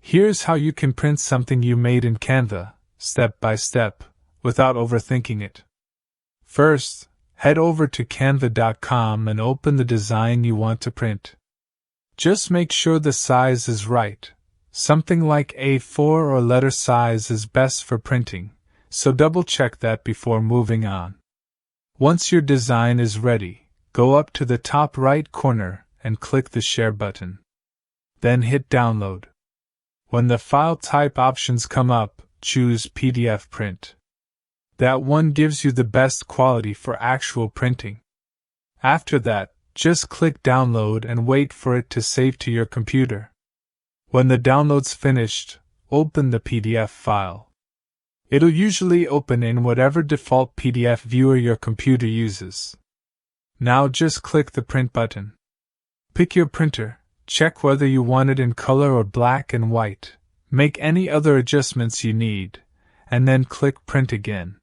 Here's how you can print something you made in Canva, step by step, without overthinking it. First, head over to canva.com and open the design you want to print. Just make sure the size is right. Something like A4 or letter size is best for printing, so double-check that before moving on. Once your design is ready, go up to the top right corner and click the Share button. Then hit Download. When the file type options come up, choose PDF Print. That one gives you the best quality for actual printing. After that, just click Download and wait for it to save to your computer. When the download's finished, open the PDF file. It'll usually open in whatever default PDF viewer your computer uses. Now just click the Print button. Pick your printer, check whether you want it in color or black and white, make any other adjustments you need, and then click Print again.